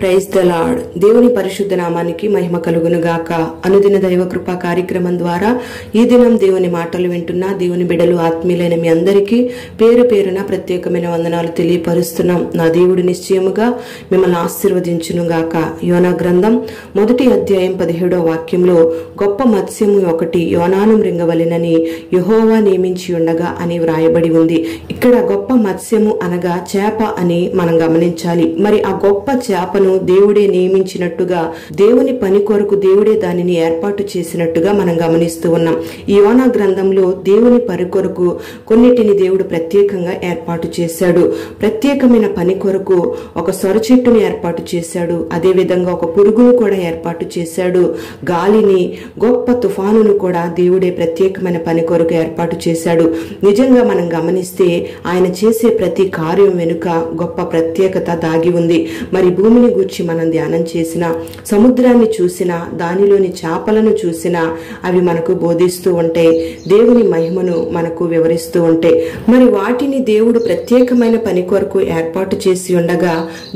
Praise the lord. దేవుని పరిశుద్ధ నామానికి మహిమ కలుగును గాక. అనుదిన దైవ కృపా కార్యక్రమం ద్వారా ఈ దినం దేవుని మాటలు వింటున్న దేవుని బిడ్డలు ఆత్మీయులైన మీ అందరికీ పేరు పేరున ప్రత్యేకమైన వందనాలు తెలియపరుస్తున్నాం. నా దేవుడు నిశ్చయముగా మిమ్మల్ని ఆశీర్వదించును గాక. యోనా గ్రంథం 1వ అధ్యాయం 17వ వాక్యంలో గొప్ప మత్స్యము ఒకటి యోనాను మృంగవలెనని యెహోవా నియమించి ఉండగా అని వ్రాయబడి ఉంది. ఇక్కడ గొప్ప మత్స్యము అనగా చేప అని మనం గమనించాలి. మరి ఆ గొప్ప చేపను దేవుడే నియమించినట్టుగా, దేవుని పని కొరకు దేవుడే దానిని ఏర్పాటు చేసినట్టుగా మనం గమనిస్తూ ఉన్నాం. ఈ యోనా గ్రంథంలో దేవుని పని కొరకు కొన్నిటిని దేవుడు ప్రత్యేకంగా ఏర్పాటు చేశాడు. ప్రత్యేకమైన పని కొరకు ఒక సొర చెట్టును ఏర్పాటు చేశాడు. అదే విధంగా ఒక పురుగును కూడా ఏర్పాటు చేశాడు. గాలిని, గొప్ప తుఫానును కూడా దేవుడే ప్రత్యేకమైన పని కొరకు ఏర్పాటు చేశాడు. నిజంగా మనం గమనిస్తే ఆయన చేసే ప్రతి కార్యం వెనుక గొప్ప ప్రత్యేకత దాగి ఉంది. మరి భూమిని గూర్చి మనం ధ్యానం చేసిన, సముద్రాన్ని చూసినా, దానిలోని చేపలను చూసినా అవి మనకు బోధిస్తూ ఉంటాయి. దేవుని మహిమను మనకు వివరిస్తూ ఉంటాయి. మరి వాటిని దేవుడు ప్రత్యేకమైన పని కొరకు ఏర్పాటు చేసి ఉండగా,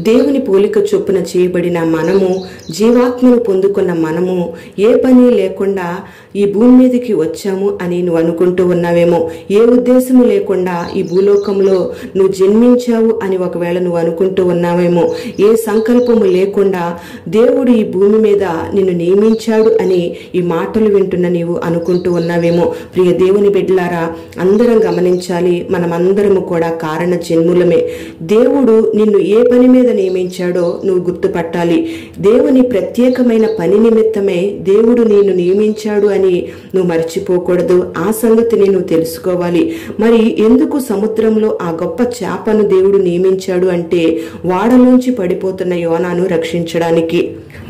దేవుని పోలిక చొప్పున చేయబడిన మనము, జీవాత్మను పొందుకున్న మనము ఏ పని లేకుండా ఈ భూమి మీదకి వచ్చాము అని నువ్వు అనుకుంటూ ఉన్నావేమో. ఏ ఉద్దేశము లేకుండా ఈ భూలోకంలో నువ్వు జన్మించావు అని ఒకవేళ నువ్వు అనుకుంటూ ఉన్నావేమో. ఏ సంకల్పము లేకుండా దేవుడు ఈ భూమి మీద నిన్ను నియమించాడు అని ఈ మాటలు వింటున్న నీవు అనుకుంటూ ఉన్నావేమో. ప్రియ దేవుని బిడ్డలారా, అందరం గమనించాలి, మనమందరము కూడా కారణ జన్ములమే. దేవుడు నిన్ను ఏ పని మీద నియమించాడో నువ్వు గుర్తుపట్టాలి. దేవుని ప్రత్యేకమైన పని నిమిత్తమే దేవుడు నిన్ను నియమించాడు అని నువ్వు మర్చిపోకూడదు. ఆ సంగతిని నువ్వు తెలుసుకోవాలి. మరి ఎందుకు సముద్రంలో ఆ గొప్ప చేపను దేవుడు నియమించాడు అంటే వాడలోంచి పడిపోతున్న యోనాను రక్షించడానికి.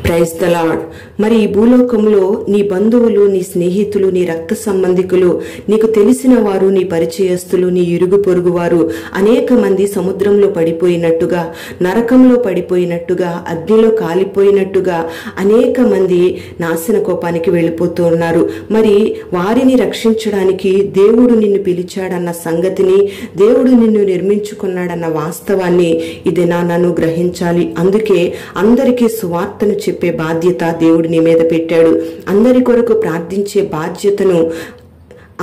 Praise the lord. మరి ఈ భూలోకంలో నీ బంధువులు, నీ స్నేహితులు, నీ రక్త సంబంధికులు, నీకు తెలిసిన వారు, నీ పరిచయస్తులు, నీ ఇరుగు పొరుగు వారు అనేక మంది సముద్రంలో పడిపోయినట్టుగా, నరకంలో పడిపోయినట్టుగా, అగ్నిలో కాలిపోయినట్టుగా అనేక మంది నాశన కోపానికి వెళ్ళిపోతూ ఉన్నారు. మరి వారిని రక్షించడానికి దేవుడు నిన్ను పిలిచాడన్న సంగతిని, దేవుడు నిన్ను నిర్మించుకున్నాడన్న వాస్తవాన్ని ఇది నన్ను గ్రహించాలి. అందుకే అందరికీ సువార్తను చెప్పే బాధ్యత దేవుడు నీ మీద పెట్టాడు. అందరి కొరకు ప్రార్థించే బాధ్యతను,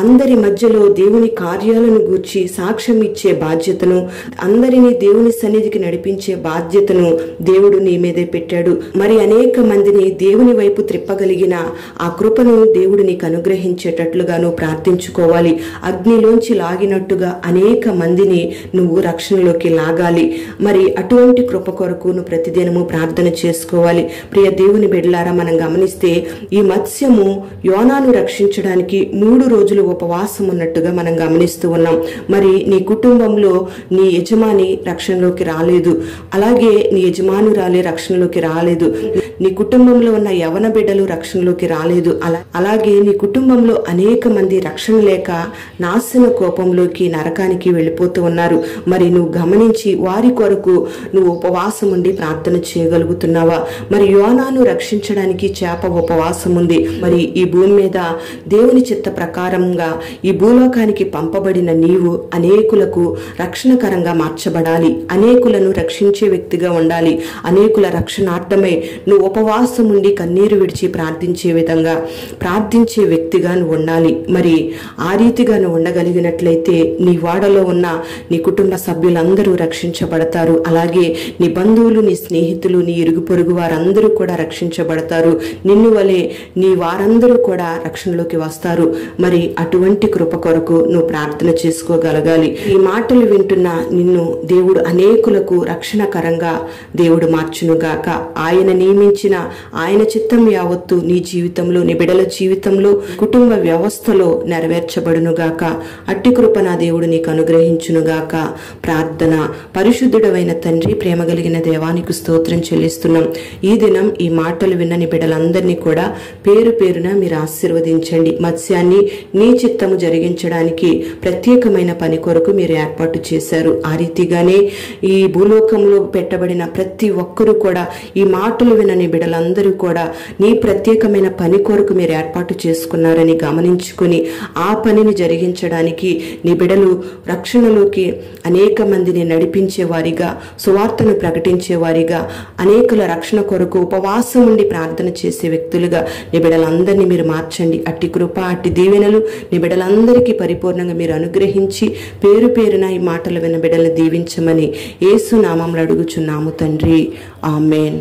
అందరి మధ్యలో దేవుని కార్యాలను గూర్చి సాక్ష్యం ఇచ్చే బాధ్యతను, అందరినీ దేవుని సన్నిధికి నడిపించే బాధ్యతను దేవుడు నీ మీదే పెట్టాడు. మరి అనేక మందిని దేవుని వైపు త్రిప్పగలిగిన ఆ కృపను దేవుడు నీకు అనుగ్రహించేటట్లుగా నువ్వు ప్రార్థించుకోవాలి. అగ్నిలోంచి లాగినట్టుగా అనేక మందిని నువ్వు రక్షణలోకి లాగాలి. మరి అటువంటి కృప కొరకు నువ్వు ప్రతిదినము ప్రార్థన చేసుకోవాలి. ప్రియ దేవుని బిడ్డలారా, మనం గమనిస్తే ఈ మత్స్యము యోనాను రక్షించడానికి 3 రోజులు ఉపవాసం ఉన్నట్టుగా మనం గమనిస్తూ ఉన్నాం. మరి నీ కుటుంబంలో నీ యజమాని రక్షణలోకి రాలేదు, అలాగే నీ యజమానురాలే రక్షణలోకి రాలేదు, నీ కుటుంబంలో ఉన్న యవన బిడ్డలు రక్షణలోకి రాలేదు, అలాగే నీ కుటుంబంలో అనేక మంది రక్షణ లేక నాశన కోపంలోకి, నరకానికి వెళ్ళిపోతూ ఉన్నారు. మరి నువ్వు గమనించి వారి కొరకు నువ్వు ఉపవాసం ఉండి ప్రార్థన చేయగలుగుతున్నావా? మరి యోనాను రక్షించడానికి చేప ఉపవాసం ఉంది. మరి ఈ భూమి మీద దేవుని చిత్త ప్రకారం ఈ భూలోకానికి పంపబడిన నీవు అనేకులకు రక్షణకరంగా మార్చబడాలి. అనేకులను రక్షించే వ్యక్తిగా ఉండాలి. అనేకుల రక్షణార్థమై నువ్వు ఉపవాసం ఉండి కన్నీరు విడిచి ప్రార్థించే విధంగా ప్రార్థించే వ్యక్తిగా నువ్వు ఉండాలి. మరి ఆ రీతిగా నువ్వు ఉండగలిగినట్లయితే నీ వాడలో ఉన్న నీ కుటుంబ సభ్యులందరూ రక్షించబడతారు. అలాగే నీ బంధువులు, నీ స్నేహితులు, నీ ఇరుగు పొరుగు వారందరూ కూడా రక్షించబడతారు. నిన్ను వలె నీ వారందరూ కూడా రక్షణలోకి వస్తారు. మరి అటువంటి కృప కొరకు నువ్వు ప్రార్థన చేసుకోగలగాలి. ఈ మాటలు వింటున్న నిన్ను దేవుడు అనేకులకు రక్షణకరంగా దేవుడు మార్చునుగాక. ఆయన నియమించిన ఆయన చిత్తం యావత్తు నీ జీవితంలో, నీ బిడ్డల జీవితంలో, కుటుంబ వ్యవస్థలో నెరవేర్చబడునుగాక. అట్టి కృప నా దేవుడు నీకు అనుగ్రహించునుగాక. ప్రార్థన. పరిశుద్ధుడవైన తండ్రి, ప్రేమ కలిగిన దేవానికి స్తోత్రం చెల్లిస్తున్నాం. ఈ దినం ఈ మాటలు విన్న నీ బిడ్డలందరినీ కూడా పేరు పేరున మీరు ఆశీర్వదించండి. మత్స్యాన్ని నీ చిత్తము జరిగించడానికి ప్రత్యేకమైన పని కొరకు మీరు ఏర్పాటు చేశారు. ఆ రీతిగానే ఈ భూలోకంలో పెట్టబడిన ప్రతి ఒక్కరూ కూడా, ఈ మాటలు వినని బిడ్డలందరూ కూడా నీ ప్రత్యేకమైన పని కొరకు మీరు ఏర్పాటు చేసుకున్నారని గమనించుకుని ఆ పనిని జరిగించడానికి నీ బిడ్డలు రక్షణలోకి అనేక మందిని నడిపించే వారిగా, సువార్తను ప్రకటించే వారిగా, అనేకుల రక్షణ కొరకు ఉపవాసం ఉండి ప్రార్థన చేసే వ్యక్తులుగా నీ బిడ్డలందరినీ మీరు మార్చండి. అట్టి కృప, అట్టి దీవెనలు నీ బిడ్డలందరికీ పరిపూర్ణంగా మీరు అనుగ్రహించి పేరు పేరున ఈ మాటలు విన్న బిడ్డలను దీవించమని యేసు నామములో అడుగుచున్నాము తండ్రి. ఆమేన్.